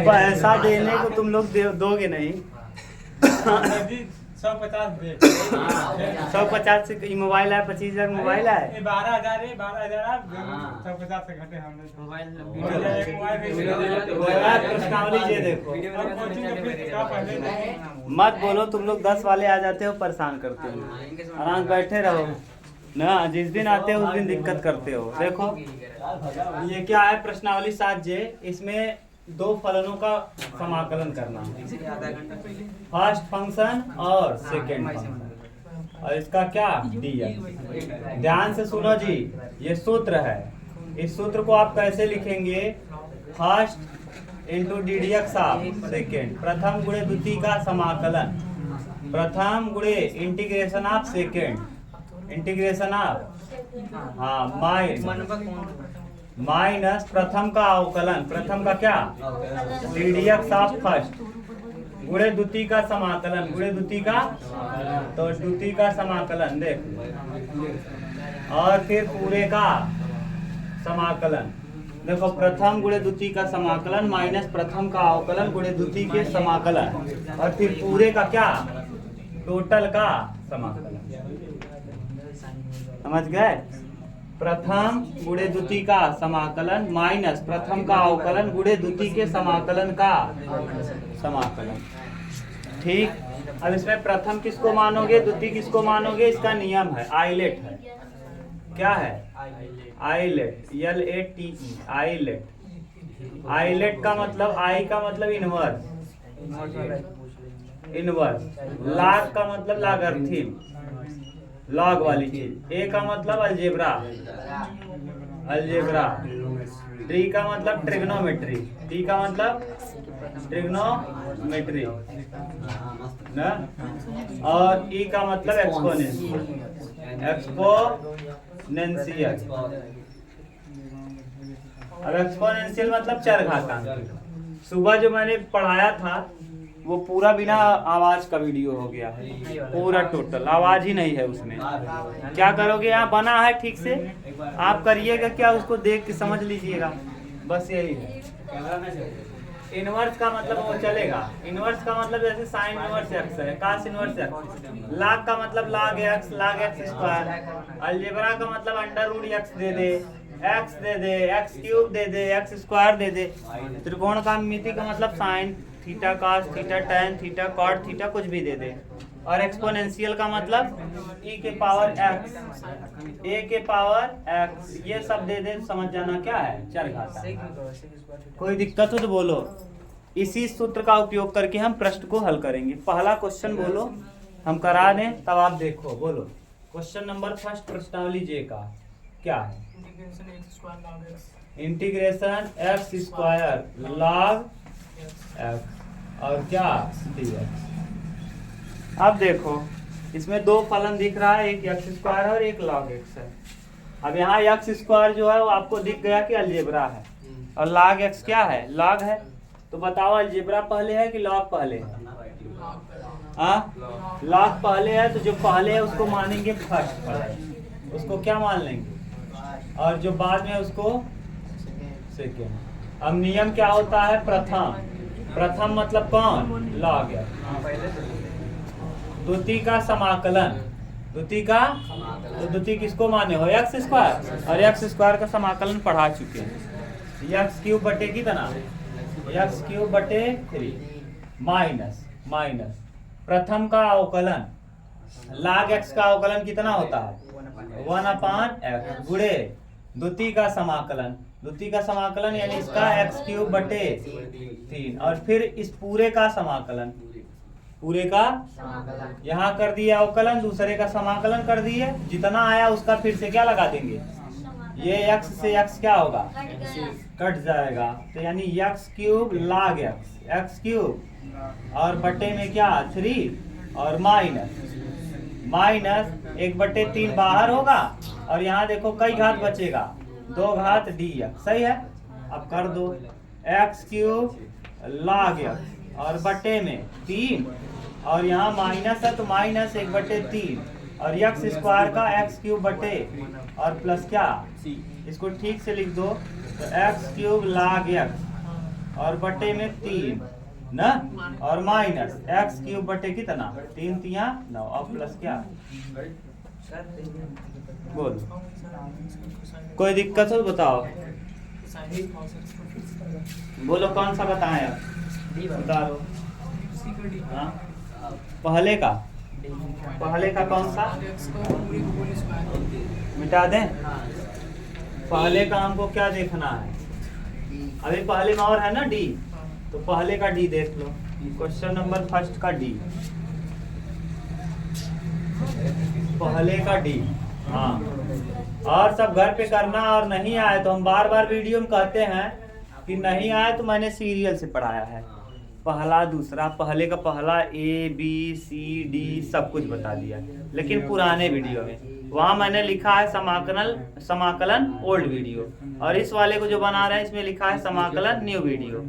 पैसा देने को तुम लोग दोगे नहीं। 150 से मोबाइल है, 25,000 मोबाइल है, 12,000 150 से घटे हमने प्रश्नावली ये देखो। मत बोलो, तुम लोग 10 वाले आ जाते हो, परेशान करते हो। आराम बैठे रहो ना, जिस दिन आते हो उस दिन दिक्कत करते हो। देखो ये क्या है, प्रश्नावली 7J। इसमें दो फलनों का समाकलन करना है, फर्स्ट फंक्शन और सेकेंड फंक्शन, और इसका क्या dx। ध्यान से सुनो जी, ये सूत्र है। इस सूत्र को आप कैसे लिखेंगे, first into ddx of second, प्रथम गुणे द्वितीय का समाकलन, प्रथम गुणे integration of second, integration of minus प्रथम का अवकलन, प्रथम का क्या ddx ऑफ फर्स्ट, गुणे द्वितीय का समाकलन, गुणे द्वितीय का, तो द्वितीय का समाकलन देख, और फिर पूरे का समाकलन। देखो प्रथम गुणे द्वितीय का समाकलन माइनस प्रथम का अवकलन गुणे द्वितीय के समाकलन, और फिर पूरे का क्या, टोटल का समाकलन। समझ गए, प्रथम गुणे द्वितीय का समाकलन माइनस प्रथम का अवकलन गुणे द्वितीय के समाकलन का समाकलन। ठीक, अब इसमें प्रथम किसको मानोगे, द्वितीय किसको मानोगे, इसका नियम है, आइलेट है। क्या है, आइलेट, LATE, आइलेट। आइलेट का मतलब, आई का मतलब इनवर्स, इनवर्स। लॉग का मतलब लॉगरिथम, लॉग वाली चीज। ए का मतलब अलजेब्रा, अलजेब्रा। टी का मतलब ट्रिग्नोमेट्री, टी का मतलब ट्रिग्नोमेट्री ना, और ई का मतलब एक्सपोनेंशियल, एक्सपोनेंशियल। अब एक्सपोनेंशियल मतलब चरघातांक। सुबह जो मैंने पढ़ाया था वो पूरा बिना आवाज का वीडियो हो गया है, पूरा टोटल आवाज ही नहीं है उसमें। क्या करोगे, यहाँ बना है ठीक से, आप करिएगा क्या, उसको देख के समझ लीजिएगा, बस यही है। इनवर्स का मतलब वो चलेगा, इनवर्स का मतलब जैसे साइन इनवर्स एक्स है, कास इनवर्स एक्स। लॉग का मतलब लॉग एक्स स्क्वायर। अलजेब्रा का मतलब अंडर रूट एक्स दे दे, एक्स दे दे, एक्स क्यूब दे दे, एक्स स्क्वायर दे दे। त्रिकोण का मिति का मतलब sine theta, cos theta, tan theta, cot theta, कुछ भी दे दे। और एक्सपोनेंशियल का मतलब e के पावर x, a के पावर x, ये सब दे दे, समझ जाना क्या है, चरघातांक। कोई दिक्कत हो तो बोलो। इसी सूत्र का उपयोग करके हम प्रश्न को हल करेंगे। पहला क्वेश्चन बोलो, हम करा दें तब आप देखो। बोलो क्वेश्चन नंबर फर्स्ट, प्रश्नावली J का क्या है, integration x square log x और क्या dx। अब देखो इसमें दो फलन दिख रहा है, एक x स्क्वायर और एक log x है। अब यहाँ x स्क्वायर जो है वो आपको दिख गया कि अलजेब्रा है, और log x क्या है, log है। तो बताओ अलजेब्रा पहले है कि log पहले है? log पहले है, तो जो पहले है उसको मानेंगे फर्स्ट पहले, उसको क्या मान लेंगे, और जो बाद में उसको सेकेंड। अब नियम क्या होता है, प्रथम, प्रथम मतलब कौन, log x। द्वितीय का समाकलन, द्वितीय का, तो द्वितीय किसको माने हो, एक्स स्क्वायर, और एक्स स्क्वायर का समाकलन पढ़ा चुके हैं, एक्स क्यूब बटे कितना, एक्स क्यूब बटे 3 माइनस माइनस प्रथम का अवकलन, log x का अवकलन कितना होता है, 1/x गुणे द्वितीय का समाकलन, द्वितीय का समाकलन यानी इसका एक्स क्यूब बटे 3, और फिर इस पूरे का समाकलन, पूरे का यहाँ कर दिया अवकलन, दूसरे का समाकलन कर दिए, जितना आया उसका फिर से क्या लगा देंगे, ये x से x क्या होगा, कट जाएगा, तो यानी x cube log x cube, और बटे में क्या 3, और माइनस माइनस 1/3 बाहर होगा, और यहाँ देखो कई घात बचेगा, 2 घात dx, सही है। अब कर दो एक्स क्यूब log x और बटे में 3, और यहाँ माइनस है तो माइनस 1/3, और एक्स स्क्वायर का एक्स क्यूब बटे और प्लस क्या, इसको ठीक से लिख दो, तो एक्स क्यूब log x और बटे में 3 ना, और माइनस एक्स क्यूब बटे कितना 3 तिया 9 और प्लस क्या बोल, कोई दिक्कत हो बताओ, बोलो कौन सा बताएं आप, बता दो। हाँ? पहले का कौन सा मिटा दें, पहले का हमको क्या देखना है, अभी पहले में और है ना डी, तो पहले का डी देख लो, क्वेश्चन नंबर फर्स्ट का डी, पहले का डी। हाँ, और सब घर पे करना, और नहीं आए तो हम बार बार वीडियो में कहते हैं कि नहीं आए तो मैंने सीरियल से पढ़ाया है, पहला दूसरा, पहले का पहला ए बी सी डी सब कुछ बता दिया, लेकिन पुराने वीडियो में वहाँ मैंने लिखा है समाकलन ओल्ड वीडियो, और इस वाले को जो बना रहे हैं इसमें लिखा है समाकलन न्यू वीडियो।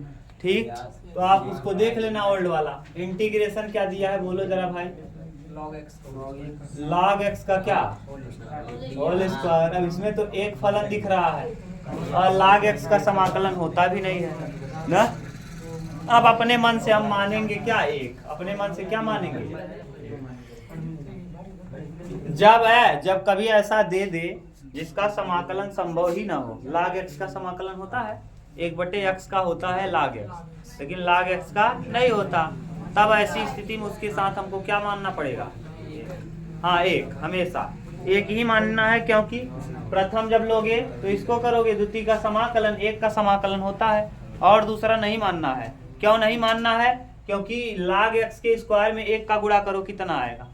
ठीक, तो आप उसको देख लेना ओल्ड वाला। इंटीग्रेशन क्या दिया है बोलो जरा भाई, log x का क्या होल स्क्वायर। अब इसमें तो एक फलन दिख रहा है और log x का समाकलन होता भी नहीं है ना। अब अपने मन से हम मानेंगे क्या, एक अपने मन से क्या मानेंगे, जब कभी ऐसा दे दे जिसका समाकलन संभव ही ना हो, log x का समाकलन होता है, 1/x का होता है log x, लेकिन log x का नहीं होता, तब ऐसी स्थिति में उसके साथ हमको क्या मानना पड़ेगा, हाँ एक, हमेशा एक ही मानना है, क्योंकि प्रथम जब लोगे तो इसको करोगे, द्वितीय का समाकलन एक का समाकलन होता है, और दूसरा नहीं मानना है। क्यों नहीं मानना है, क्योंकि log x के स्क्वायर में एक का गुणा करो कितना आएगा,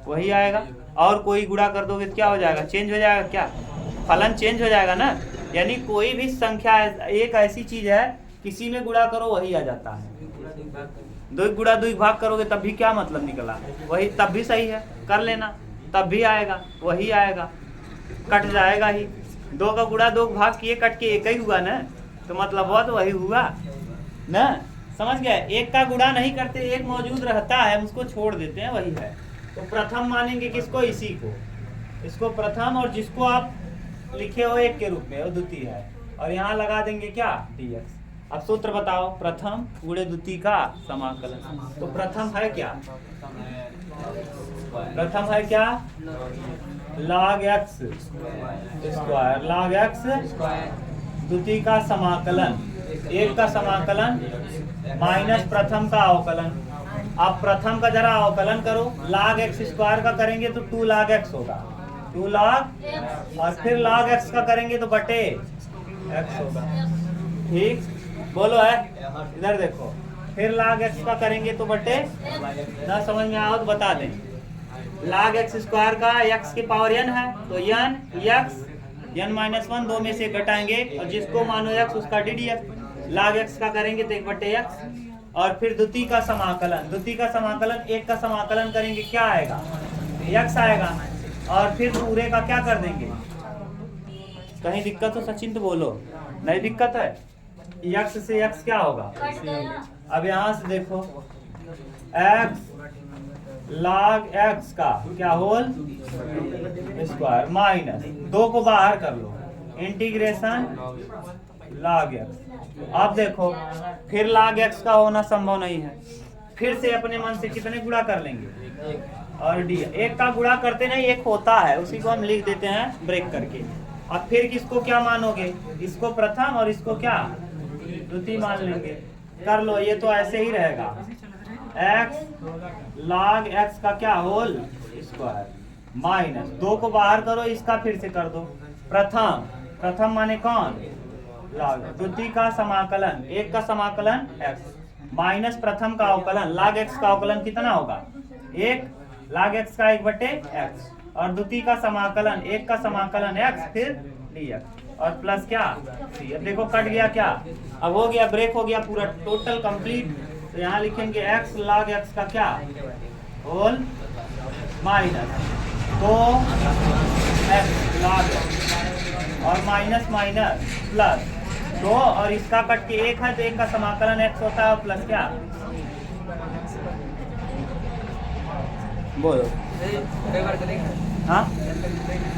वही आएगा, और कोई गुणा कर दोगे तो क्या हो जाएगा, चेंज हो जाएगा, क्या फलन चेंज हो जाएगा ना। यानी कोई भी संख्या एक ऐसी चीज है, किसी में गुणा करो वही आ जाता है, दो गुणा दो भाग करोगे तब भी क्या मतलब निकला, वही तब भी सही है, कर लेना तब भी आएगा, वही आएगा, कट जाएगा ही, दो का गुणा दो भाग किए कट के एक ही हुआ ना, तो मतलब वो तो वही हुआ ना, समझ गए। एक का गुणा नहीं करते, एक मौजूद रहता है, उसको छोड़ देते हैं, वही है। तो प्रथम मानेंगे किसको, इसी को, इसको प्रथम, और जिसको आप लिखे हो एक के रूप में वो द्वितीय है, और यहाँ लगा देंगे क्या dx। अब सूत्र बताओ, प्रथम गुणे द्वितीय का समाकलन, तो प्रथम है क्या, log x square, log x द्वितीय का समाकलन, एक का समाकलन माइनस प्रथम का अवकलन। आप प्रथम का जरा अवकलन करो, log x स्क्वायर का करेंगे तो 2 log x होगा, 2 log, और फिर log x का करेंगे तो बटे x होगा। ठीक, बोलो है, इधर देखो, फिर log x का करेंगे तो बटे, ना समझ में आओ तो बता दें, log x स्क्वायर का x की पावर n है, तो n x n-1 दो में से घटाएंगे, और जिसको मानो x उसका ddx, log x का करेंगे तो 1/x, और फिर द्वितीय का समाकलन एक का समाकलन करेंगे, क्या आएगा x आएगा, और फिर पूरे का क्या कर देंगे। कहीं दिक्कत हो सचिन तो बोलो, नहीं दिक्कत है, x से x क्या होगा, अब यहाँ से देखो x log x का क्या होल स्क्वायर माइनस 2 को बाहर कर लो, इंटीग्रेशन log x। अब देखो फिर log x का होना संभव नहीं है, फिर से अपने मन से कितने गुणा कर लेंगे, और डी, एक का गुणा करते नहीं, एक होता है, उसी को हम लिख देते हैं ब्रेक करके। अब फिर किसको क्या मानोगे, इसको प्रथम और इसको क्या द्वितीय मान लेंगे, कर लो, ये तो ऐसे ही रहेगा, x log x का क्या होल स्क्वायर माइनस 2 को बाहर करो, इसका फिर से कर दो, प्रथम माने कौन, log, द्वितीय का समाकलन, एक का समाकलन x माइनस प्रथम का अवकलन, log x का अवकलन कितना होगा, 1 log x का 1/x, और द्वितीय का समाकलन, एक का समाकलन x फिर dx, और प्लस क्या c। अब देखो कट गया क्या, अब हो गया, ब्रेक हो गया पूरा टोटल कंप्लीट। तो यहाँ लिखेंगे x log x का क्या whole minus 2x log x, और माइनस माइनस प्लस 2, और इसका कट के 1 है तो 1 का समाकलन x होता है, प्लस क्या बोलो, हाँ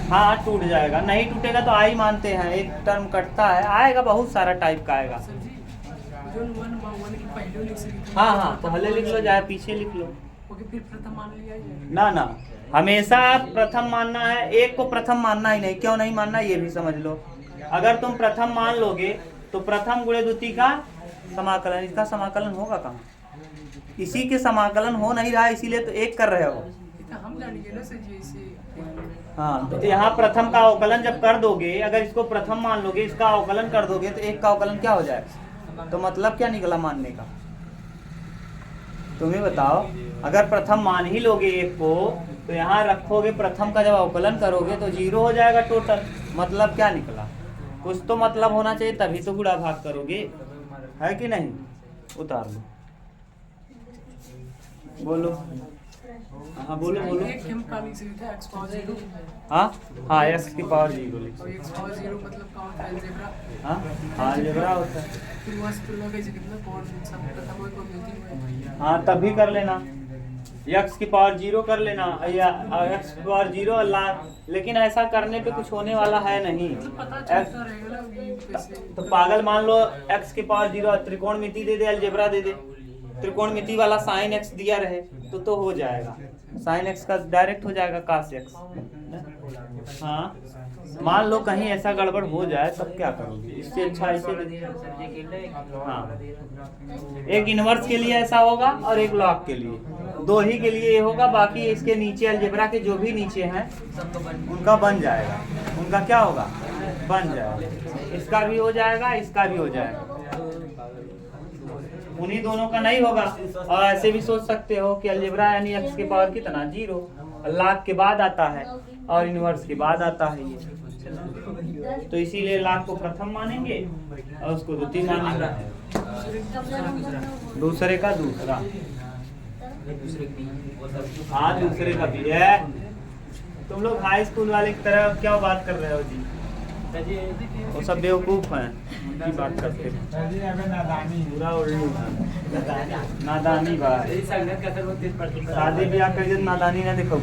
हाँ टूट जाएगा, नहीं टूटेगा तो आई मानते हैं, एक टर्म कटता है, आएगा बहुत सारा टाइप का आएगा। हाँ हाँ पहले लिख लो चाहे पीछे लिख लो, फिर प्रथम मान लिया ना ना हमेशा प्रथम मानना है, एक को प्रथम मानना ही नहीं। क्यों नहीं मानना ये भी समझ लो। अगर तुम प्रथम मान लोगे तो प्रथम गुणे द्वितीय का समाकलन, इसका समाकलन होगा कहाँ? इसी के समाकलन हो नहीं रहा है, इसीलिए तो एक कर रहे हो। हम जानेंगे ना सर जी इसे। हाँ तो यहाँ प्रथम का अवकलन जब कर दोगे, अगर इसको प्रथम मान लोगे, इसका अवकलन कर दोगे तो एक का अवकलन क्या हो जाएगा? तो मतलब क्या निकला मानने का? तुम्हें बताओ। अगर प्रथम मान ही लोगे एक को तो यहाँ रखोगे, प्रथम का जब अवकलन करोगे तो 0 हो जाएगा टोटल। मतलब क्या निकला? कुछ तो मतलब होना चाहिए, तभी तो गुणा भाग करोगे, है कि नहीं? उतार लो, बोलो। हाँ बोलो बोलो। हाँ हाँ एक्स की पावर 0 लिखो। हाँ अलजेब्रा होता है। हाँ तभी कर लेना, x की पावर 0 कर लेना, या x की पावर 0 अल्लाह। लेकिन ऐसा करने पे कुछ होने वाला है नहीं। तो पागल मान लो x की पावर 0, त्रिकोणमिति दे दे, अलजेब्रा दे दे, त्रिकोणमिति वाला साइन x दिया रहे तो हो जाएगा, साइन x का डायरेक्ट हो जाएगा cos x। हाँ मान लो कहीं ऐसा गड़बड़ हो जाए तब क्या करोगे? इससे अच्छा इसे। हाँ एक इनवर्स के लिए ऐसा होगा और एक लॉग के लिए, दो ही के लिए ये होगा। बाकी इसके नीचे अलजेब्रा के जो भी नीचे हैं उनका बन जाएगा, उनका क्या होगा? बन जाएगा। इसका भी हो जाएगा, इसका भी हो जाएगा, उन्हीं दोनों का नहीं होगा। और ऐसे भी सोच सकते हो कि अलजेब्रा यानी x के पावर कितना 0, लाख के बाद आता है और इनवर्स के बाद आता है ये, तो इसीलिए लाख को प्रथम मानेंगे और उसको द्वितीय मानेंगे। दूसरे का दूसरा, हाँ दूसरे का भी है। तुम लोग हाई स्कूल वाले की तरह क्या बात कर रहे हो जी? वो सब बेवकूफ हैं, उनकी बात करते हैं। पूरा उल्लू है, नादानी बात। शादी ब्याह कर नादानी ना देखो।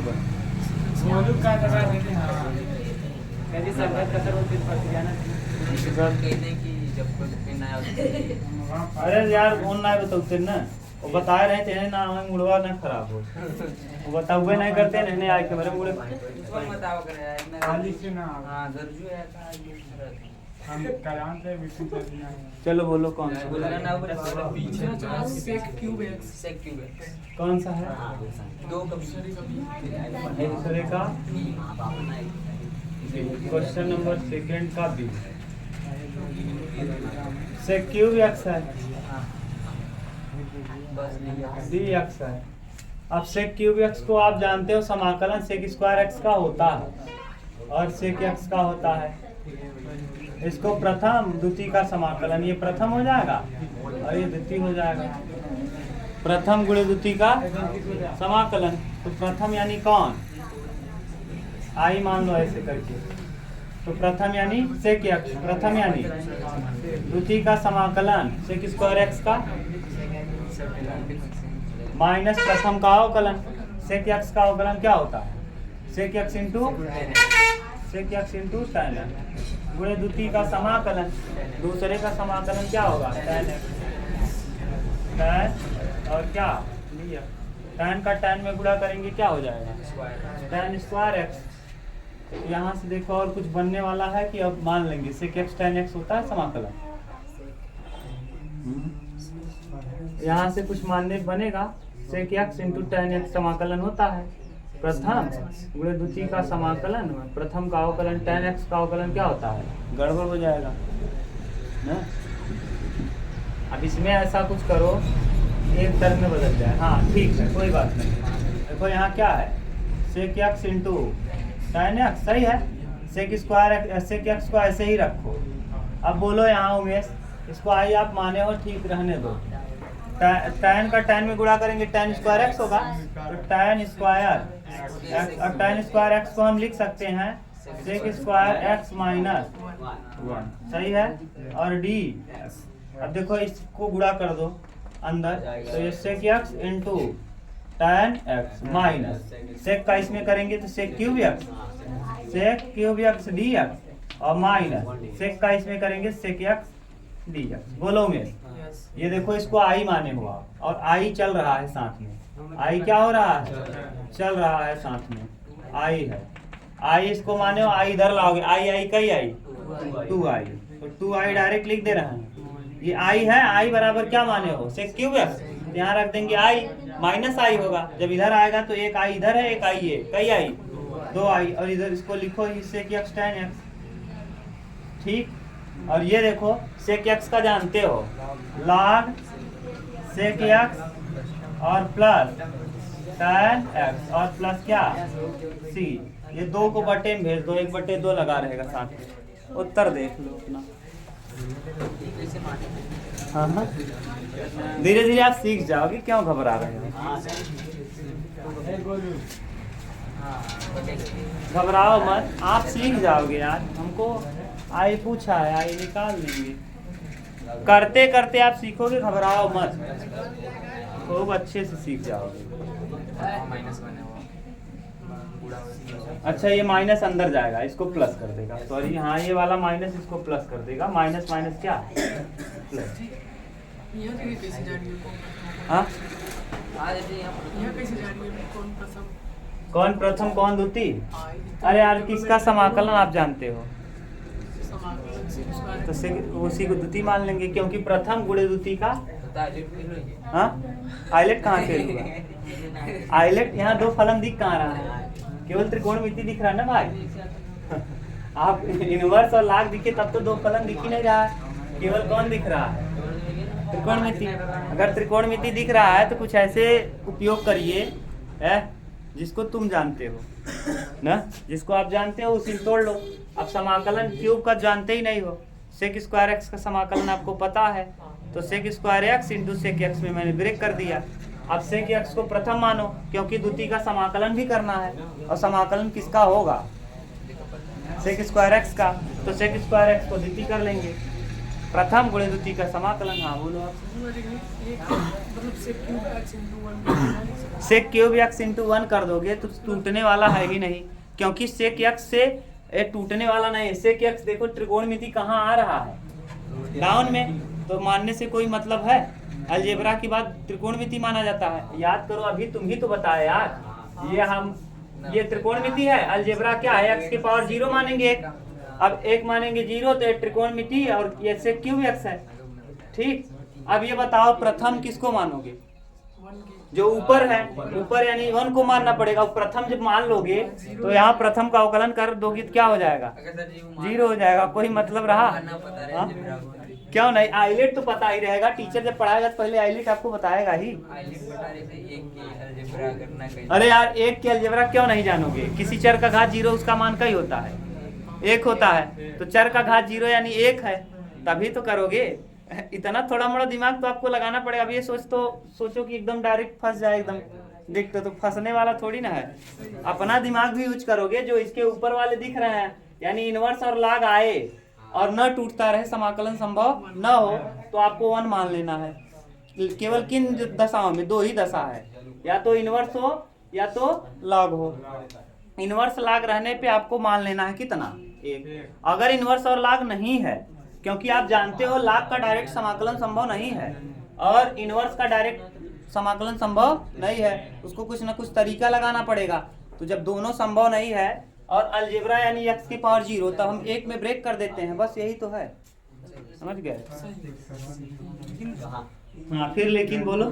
अरे यार कौन ना बताते ना, वो बता रहे थे ना हमें मुड़वा ना खराब हो, वो बताओगे नहीं करते नहीं आए के मेरे मुड़े। चलो बोलो कौन सा? कौन सा है? दूसरे का क्वेश्चन नंबर सेकंड का बी से क्यूब एक्स है, डी एक्स है। अब सेक क्यूब एक्स को आप जानते हो समाकलन सेक स्क्वायर एक्स का होता है और सेक एक्स का होता है। इसको प्रथम द्वितीय का समाकलन, ये प्रथम हो जाएगा और ये द्वितीय हो जाएगा। प्रथम गुणे द्वितीय का समाकलन, तो प्रथम यानी कौन? आई मान लो ऐसे करके, तो प्रथम यानी सेक एक्स, प्रथम यानी द्वितीय का समाकलन सेक स्क्वायर एक्स का माइनस प्रथम का अवकलन। सेक एक्स का अवकलन क्या होता है? Sec x into tan x गुणे द्वितीय का समाकलन, दूसरे का समाकलन क्या होगा? tan x, tan और क्या लिया tan का tan में गुणा करेंगे क्या हो जाएगा? tan square x। यहाँ से देखो और कुछ बनने वाला है कि अब मान लेंगे सेक एक्स tan x होता है समाकलन। यहाँ से कुछ मानने बनेगा, sec x into tan x समाकलन होता है प्रथम गुणे द्वितीय का समाकलन, प्रथम का अवकलन tan x का अवकलन क्या होता है? गड़बड़ हो जाएगा ना। अब इसमें ऐसा कुछ करो एक टर्म में बदल जाए। हाँ ठीक है कोई बात नहीं। देखो यहाँ क्या है? Sec x into tan x, सही है। सेक स्क्वायर सेक एक्स को ऐसे ही रखो। अब बोलो यहाँ उमेश, इसको आई आप माने हो, ठीक रहने दो। tan का tan में गुणा करेंगे tan स्क्वायर एक्स होगा, तो tan स्क्वायर एक्स, और tan स्क्वायर एक्स को हम लिख सकते हैं सेक स्क्वायर एक्स माइनस 1, सही है। और डी, अब देखो इसको गुणा कर दो अंदर, तो ये sec x into tan x minus sec का इसमें करेंगे तो सेक क्यूब एक्स dx और माइनस सेक का इसमें करेंगे सेक एक्स dx। बोलो में यस ये देखो इसको आई माने हुआ और आई चल रहा है साथ में। आई क्या हो रहा है? चल रहा है साथ में, आई है। आई इसको माने हो, आई इधर लाओगे, आई आई कई आई 2i, तो 2i डायरेक्ट लिख दे रहे हैं। ये आई है, आई बराबर क्या माने हो? Sec cube x. यहाँ रख देंगे आई माइनस आई होगा, जब इधर आएगा तो एक आई इधर है, एक आई है, कई आई 2i, और इधर इसको लिखो सेक एक्स tan x। ठीक, और ये देखो सेक एक्स का जानते हो log सेक एक्स और प्लस tan x और प्लस क्या c। ये दो को बटे में भेज दो, 1/2 लगा रहेगा साथ में। उत्तर देख लो अपना। हाँ हाँ, धीरे धीरे आप सीख जाओगे, क्यों घबरा रहे हो? घबराओ मत, आप सीख जाओगे यार। हमको आई पूछा है, आई निकाल लेंगे। करते करते आप सीखोगे, घबराओ मत, खूब अच्छे से सीख जाओगे। अच्छा, ये माइनस अंदर जाएगा, इसको प्लस कर देगा। सॉरी, हाँ ये वाला माइनस इसको प्लस कर देगा। माइनस माइनस क्या प्लस। यहाँ से कैसे जानिए कौन प्रथम? हाँ, यहाँ कैसे जानिए कौन प्रथम? कौन प्रथम कौन द्वितीय? आई अरे यार, किसका समाकलन आप जानते हो? समाकलन से स्क्वायर तो से उसी को द्वितीय मान लेंगे, क्योंकि प्रथम गुणे द्वितीय का। हाँ, आइलेट कहाँ फेल हुआ? आइलेट यहाँ दो फलन दिख कहाँ रहा है? केवल त्रिकोणमिति दिख रहा है ना भाई। आप इनवर्स और लाग दिखे तब तो दो फलन दिख ही नहीं रहा है, केवल कौन दिख रहा है? त्रिकोणमिति। अगर त्रिकोणमिति दिख रहा है तो कुछ ऐसे उपयोग करिए है जिसको तुम जानते हो ना, जिसको आप जानते हो उसी तोड़ लो। अब समाकलन क्यूब का जानते ही नहीं हो, सेक स्क्वायर एक्स का समाकलन आपको पता है, तो sec square x into sec x में मैंने ब्रेक कर दिया। अब सेक एक्स को प्रथम मानो, क्योंकि द्वितीय का समाकलन भी करना है, और समाकलन किसका होगा? सेक स्क्वायर एक्स का, तो सेक स्क्वायर एक्स को द्वितीय कर लेंगे। प्रथम गुणे द्वितीय का समाकलन। हाँ बोलो आप। मतलब से cube x into 1 sec cube x into 1 कर दोगे तो टूटने वाला है ही नहीं, क्योंकि सेक एक्स से टूटने वाला नहीं है। सेक एक्स देखो त्रिकोणमिति कहाँ आ रहा है? डाउन में, तो मानने से कोई मतलब है? अलजेब्रा की बात त्रिकोणमिति माना जाता है। याद करो, अभी तुम ही तो बताया यार, ये त्रिकोणमिति है, अलजेब्रा क्या है? एक्स के पावर 0 मानेंगे एक, अब एक मानेंगे 0 तो त्रिकोणमिति, और ये सेक क्यूब एक्स है। ठीक, अब ये बताओ प्रथम किसको मानोगे? जो ऊपर है, ऊपर यानी 1 को मानना पड़ेगा। प्रथम जब मान लोगे तो यहाँ प्रथम का अवकलन कर दोगे तो क्या हो जाएगा? 0 हो जाएगा। कोई मतलब रहा? हाँ? क्यों नहीं? आइलेट तो पता ही रहेगा, टीचर जब पढ़ाएगा तो पहले आइलेट आपको बताएगा ही। अरे यार, एक के अलजेब्रा क्यों नहीं जानोगे? किसी चर का घात 0 उसका मान कई होता है? 1 होता है, तो चर का घात 0 यानी 1 है, तभी तो करोगे। इतना थोड़ा मोड़ा दिमाग तो आपको लगाना पड़ेगा। अब ये सोचो कि एकदम डायरेक्ट फंस जाए, एकदम देखते तो फंसने वाला थोड़ी ना है। अपना दिमाग भी यूज करोगे। जो इसके ऊपर वाले दिख रहे हैं, यानी इनवर्स और लाग आए और न टूटता रहे, समाकलन संभव न हो, तो आपको 1 मान लेना है। केवल किन दशाओं में? 2 ही दशा है, या तो इनवर्स हो या तो लॉग हो। इनवर्स लाग रहने पे आपको मान लेना है कितना? 1। अगर इनवर्स और लाग नहीं है, क्योंकि आप जानते हो लाग का डायरेक्ट समाकलन संभव नहीं है और इनवर्स का डायरेक्ट समाकलन संभव नहीं है, उसको कुछ ना कुछ तरीका लगाना पड़ेगा। तो जब दोनों संभव नहीं है और अलजेब्रा यानी x की पावर 0, तब हम 1 में ब्रेक कर देते हैं, बस यही तो है। समझ गए? हाँ, फिर लेकिन बोलो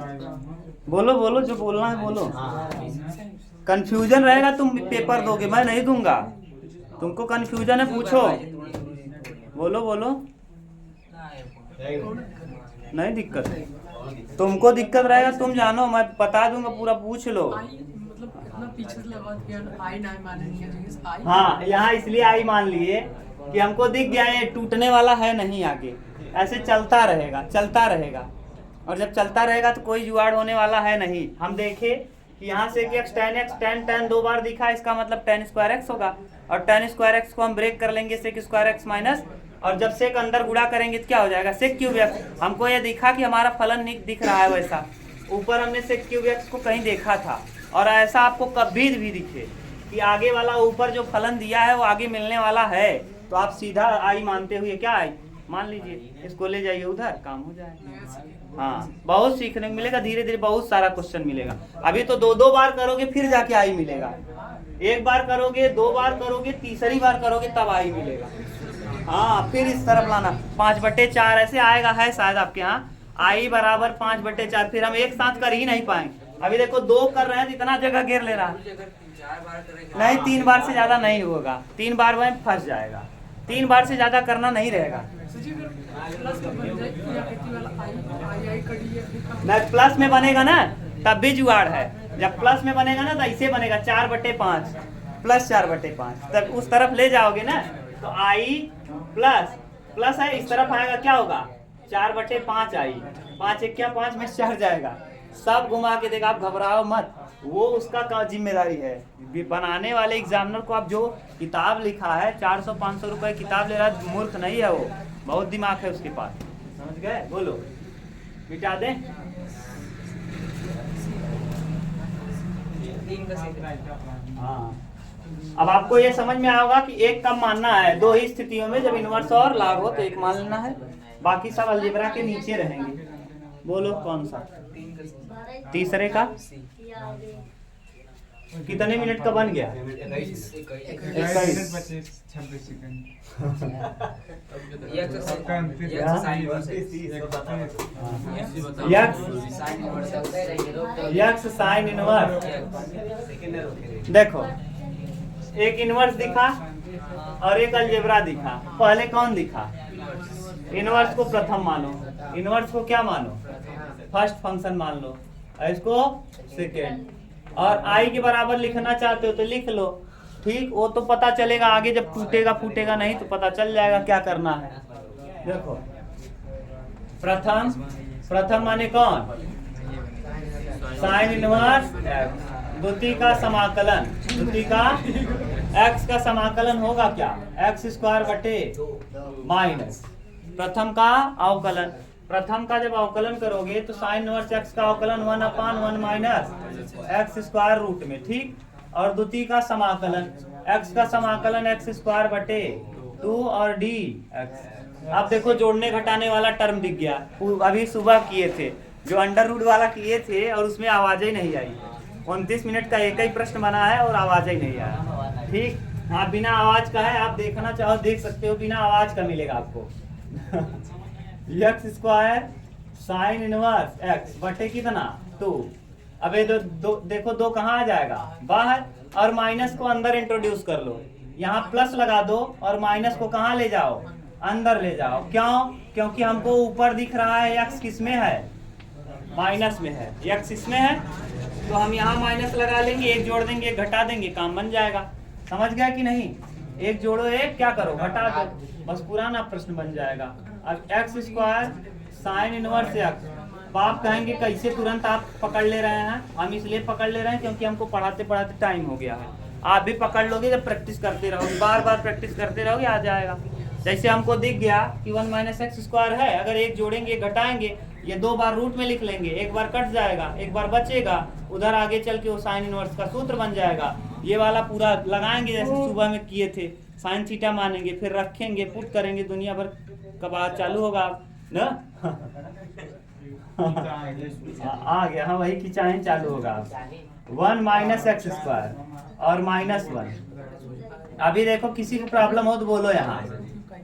बोलो बोलो, जो बोलना है बोलो। कंफ्यूजन रहेगा तुम पेपर दोगे, मैं नहीं दूंगा। तुमको कंफ्यूजन है, पूछो, बोलो बोलो। नहीं दिक्कत, तुमको दिक्कत रहेगा, तुम जानो, मैं बता दूंगा पूरा, पूछ लो। मतलब इतना पीछे से लगा दिया, आई ना मानेंगे। हाँ, यहाँ इसलिए आई मान लिए कि हमको दिख गया ये टूटने वाला है नहीं, आगे ऐसे चलता रहेगा चलता रहेगा, और जब चलता रहेगा तो कोई जुगाड़ होने वाला है नहीं। हम देखे कि यहाँ से कि x tan 2 बार दिखा, इसका मतलब tan स्क्वायर एक्स होगा, और tan स्क्वायर एक्स को हम ब्रेक कर लेंगे सेक स्क्वायर एक्स माइनस, और जब सेक अंदर गुणा करेंगे तो क्या हो जाएगा? Sec cube x. हमको ये दिखा कि हमारा फलन दिख रहा है वैसा, ऊपर हमने सेक क्यूब एक्स को कहीं देखा था, और ऐसा आपको कभी भी दिखे कि आगे वाला ऊपर जो फलन दिया है वो आगे मिलने वाला है, तो आप सीधा आई मानते हुए क्या आई मान लीजिए, इसको ले जाइए उधर, काम हो जाएगा। हाँ, बहुत सीखने को मिलेगा, धीरे धीरे बहुत सारा क्वेश्चन मिलेगा। अभी तो दो दो बार करोगे फिर जाके आई मिलेगा, एक बार करोगे, दो बार करोगे, तीसरी बार करोगे तब आई मिलेगा। हाँ, फिर इस तरफ लाना, 5/4 ऐसे आएगा है शायद आपके यहाँ, आई बराबर 5/4। फिर हम एक साथ कर ही नहीं पाएंगे। अभी देखो 2 कर रहे हैं तो इतना जगह घेर ले रहा है, नहीं 3 बार से ज्यादा नहीं होगा, 3 बार में फंस जाएगा, 3 बार से ज्यादा करना नहीं रहेगा। नहीं, प्लस में बनेगा ना तब भी जुगाड़ है, जब प्लस में बनेगा ना तो ऐसे बनेगा 4/5 प्लस 4/5, तब उस तरफ ले जाओगे ना तो आई प्लस प्लस है, इस तरफ आएगा क्या होगा 4/5 आई, 5 1 क्या 5 में 4 जाएगा, सब घुमा के देगा। आप घबराओ मत, वो उसका जिम्मेदारी है। बनाने वाले एग्जामिनर को आप जो किताब लिखा है 400-500 रुपए किताब ले रहा है, मूर्ख नहीं है वो, बहुत दिमाग है उसके पास, समझ गए? बोलो, मिटा दें? हाँ, अब आपको ये समझ में आएगा कि एक कब मानना है, 2 ही स्थितियों में, जब इनवर्स और लॉग हो तो एक मान लेना है, बाकी सब अलजेब्रा के नीचे रहेंगे। बोलो कौन सा? तीसरे का कितने मिनट का बन गया? 21 26 सेकंड। X sine inverse. देखो, एक इनवर्स दिखा और एक अलजेब्रा दिखा, पहले कौन दिखा? इनवर्स को प्रथम मानो, इनवर्स को क्या मानो? फर्स्ट फंक्शन मान लो, इसको सेकेंड, और आई के बराबर लिखना चाहते हो तो लिख लो, ठीक, वो तो पता चलेगा आगे, जब टूटेगा फूटेगा नहीं तो पता चल जाएगा क्या करना है। देखो, प्रथम माने कौन? साइन इनवर्स एक्स, द्वितीय का समाकलन, द्वितीय का एक्स का समाकलन होगा क्या? x² माइनस प्रथम का अवकलन, प्रथम का जब अवकलन करोगे तो साइन इनवर्स एक्स का अवकलन 1/1 माइनस x² में, ठीक, और द्वितीय का समाकलन, x का समाकलन x²/2 और dx। अब देखो जोड़ने घटाने वाला टर्म दिख गया, अभी सुबह किए थे जो अंडर रूट वाला किए थे और उसमें आवाज ही नहीं आई। 29 मिनट का एक ही प्रश्न बना है और आवाज ही नहीं आया, ठीक। आप बिना आवाज का है, आप देखना चाहो देख सकते हो, बिना आवाज का मिलेगा आपको। x² साइन इनवर्स x बटे कितना 2। अब ये देखो 2 कहाँ आ जाएगा? बाहर, और माइनस को अंदर इंट्रोड्यूस कर लो, यहाँ प्लस लगा दो और माइनस को कहाँ ले जाओ? अंदर ले जाओ। क्यों? क्योंकि हमको ऊपर दिख रहा है x किस में है? माइनस में है, x इसमें है, तो हम यहाँ माइनस लगा लेंगे, एक जोड़ देंगे, एक घटा देंगे, काम बन जाएगा। समझ गया कि नहीं? एक जोड़ो, एक क्या करो, घटा दो, बस पुराना प्रश्न बन जाएगा। अब x² साइन इनवर्स x, अब आप कहेंगे कैसे तुरंत आप पकड़ ले रहे हैं? हम इसलिए पकड़ ले रहे हैं क्योंकि हमको पढ़ाते पढ़ाते टाइम हो गया है। आप भी पकड़ लोगे जब प्रैक्टिस करते रहोगे, बार बार प्रैक्टिस करते रहोगे, आ जाएगा। जैसे हमको दिख गया कि 1 - x² है, अगर एक जोड़ेंगे घटाएंगे, ये 2 बार रूट में लिख लेंगे, एक बार कट जाएगा, एक बार बचेगा, उधर आगे चल के वो साइन इनवर्स का सूत्र बन जाएगा। ये वाला पूरा लगाएंगे जैसे सुबह में किए थे, साइन थीटा मानेंगे, फिर रखेंगे, पुट करेंगे, दुनिया भर का बात चालू होगा ना। आ गया, हाँ वही खिंचाएं चालू होगा। 1 - x² और -1। अभी देखो किसी को प्रॉब्लम हो तो बोलो, यहाँ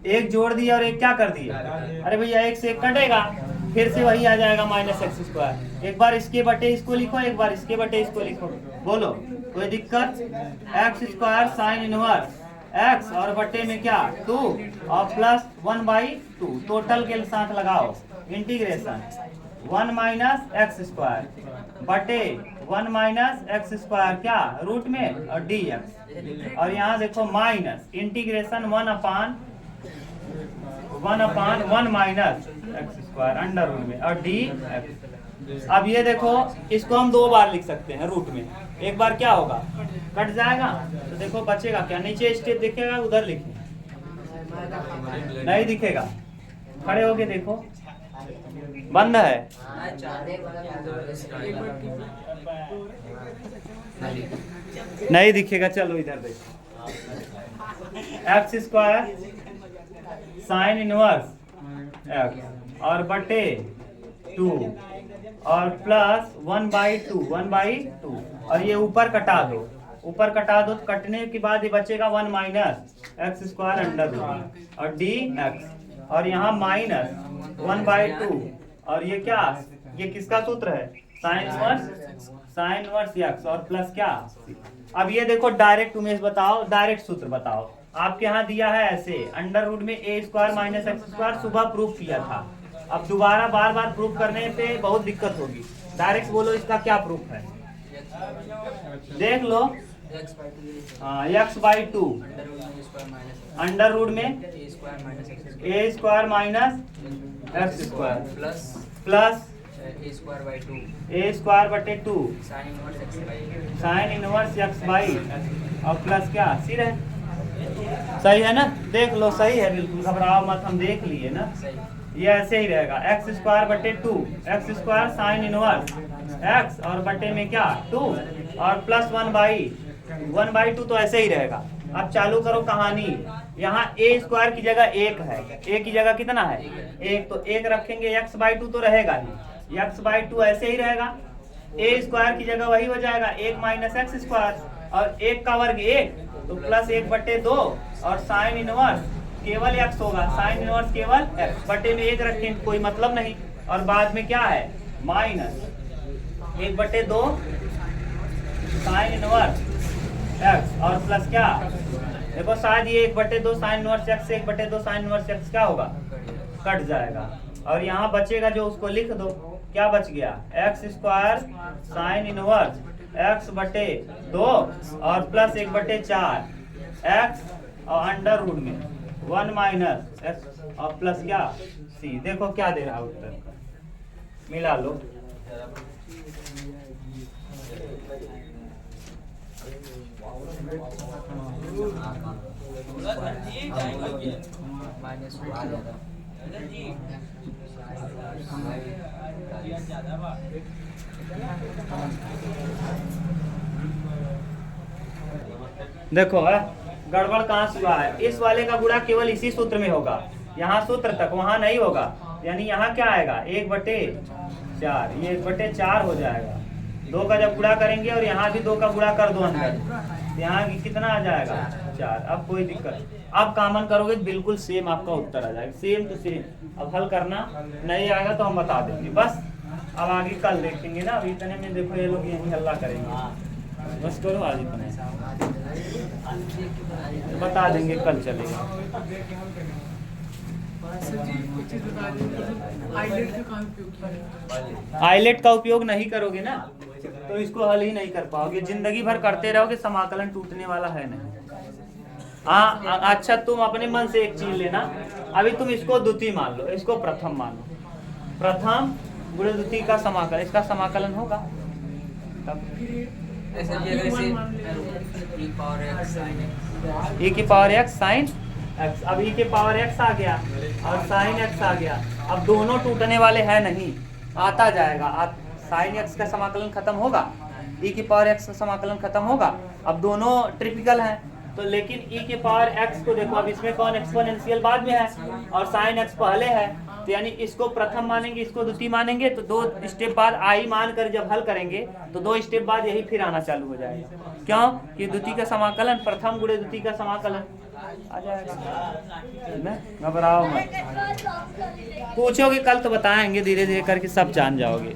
एक जोड़ दिया और एक क्या कर दिया? अरे भैया एक से एक कटेगा, फिर से वही आ जाएगा -x²। एक बार इसके बटे इसको लिखो, एक बार इसके बटे इसको लिखो, बोलो कोई दिक्कत? x² साइन इनवर्स x और बटे में क्या 2 और प्लस 1/2, टोटल के साथ लगाओ, इंटीग्रेशन 1 - x² बटे 1 - x² क्या रूट में और dx, और यहाँ देखो minus integration 1/1 x² under root में और dx। अब ये देखो, इसको हम 2 बार लिख सकते हैं रूट में, एक बार क्या होगा? कट जाएगा, तो देखो बचेगा क्या? नीचे स्टेप दिखेगा, उधर लिखे, नहीं दिखेगा, खड़े होके देखो, बंद है, नहीं दिखेगा। चलो इधर देखो, x square sine inverse x और बटे 2 और प्लस 1/2 और ये ऊपर कटा दो, ऊपर कटा दो। तो कटने के बाद ये बचेगा 1 minus x square under root और डी एक्स और यहाँ माइनस 1/2 और ये क्या, ये किसका सूत्र है, साइन इनवर्स एक्स और प्लस क्या। अब ये देखो डायरेक्ट उमेश बताओ, डायरेक्ट सूत्र बताओ। आपके यहाँ दिया है ऐसे अंडर रूट में a square minus x square, सुबह प्रूफ किया था। अब दोबारा बार बार प्रूफ करने पे बहुत दिक्कत होगी। डायरेक्ट बोलो इसका क्या प्रूफ है, देख लो। x/2 अंडर रूट में a square minus x square plus a square बटे 2 साइन इनवर्स x/, और प्लस क्या सिर है। सही है ना, देख लो सही है, बिल्कुल घबराओ मत, हम देख लिए ना। ये ऐसे ही रहेगा, एक्स स्क्वायर बटे 2, x square sine inverse x और बटे में क्या 2 और प्लस 1/2 तो ऐसे ही रहेगा। अब चालू करो कहानी। यहाँ ए स्क्वायर की जगह 1 है, ए की जगह कितना है 1, तो 1 रखेंगे, x/2 तो रहेगा ही, x/2 ऐसे ही रहेगा। ए स्क्वायर की जगह वही हो जाएगा 1 माइनस एक्स स्क्वायर और 1 का वर्ग 1 तो प्लस 1/2 और साइन इनवर्स केवल x होगा, साइन इनवर्स केवल x बटे में 1 रखेंगे, कोई मतलब नहीं। और बाद में क्या है माइनस 1/2 साइन इनवर्स x और प्लस क्या, देखो शायद ये 1/2 साइन इनवर्स x से 1/2 साइन इनवर्स x क्या होगा, कट जाएगा। और यहाँ बचेगा जो उसको लिख दो, क्या बच गया x square sine inverse x बटे 2 और प्लस 1/4 x और अंडर रूट में 1 माइनस x और प्लस क्या c। देखो क्या दे रहा है उत्तर, मिला लो। देखो गड़बड़ कहाँ से हुआ है, इस वाले का गुणा केवल इसी सूत्र में होगा, यहाँ सूत्र तक, वहाँ नहीं होगा। यानी यहाँ क्या आएगा 1/4, ये 1/4 हो जाएगा। 2 का जब गुणा करेंगे और यहाँ भी 2 का गुणा कर दो अंदर, यहाँ कितना आ जाएगा 4। अब कोई दिक्कत, अब कॉमन करोगे बिल्कुल सेम आपका उत्तर आ जाएगा, सेम टू सेम। अब हल करना नहीं आएगा तो हम बता देंगे, बस अब आगे कल देखेंगे ना। अभी इतने में देखो ये लोग यही हल्ला करेंगे, बस करो आज इतने, बता देंगे कल चलेगा। आइलेट का उपयोग नहीं करोगे ना तो इसको हल ही नहीं कर पाओगे, जिंदगी भर करते रहोगे, समाकलन टूटने वाला है नहीं। हाँ अच्छा, तुम अपने मन से एक चीज लेना, अभी तुम इसको द्वितीय मान लो, इसको प्रथम मान लो, प्रथम गुणे द्वितीय का समाकलन, इसका समाकलन होगा तब e की पावर x साइन x। अब e की पावर x आ गया और साइन x आ गया। अब दोनों टूटने वाले हैं नहीं, आता जाएगा, साइन x का समाकलन खत्म होगा, e की पावर x का समाकलन खत्म होगा। अब दोनों ट्रिपिकल हैं तो, लेकिन e के पावर x को देखो, अब इसमें कौन एक्सपोनेंशियल बाद में है और साइन x पहले है, तो यानी इसको प्रथम मानेंगे, इसको द्वितीय मानेंगे, तो 2 स्टेप बाद आई मान कर जब हल करेंगे तो 2 स्टेप बाद यही फिर आना चालू हो जाएगा। क्यों कि द्वितीय का समाकलन प्रथम गुणे द्वितीय का समाकलन आ जाएगा। घबराओ मत, पूछोगे कल तो बताएंगे, धीरे धीरे करके सब जान जाओगे।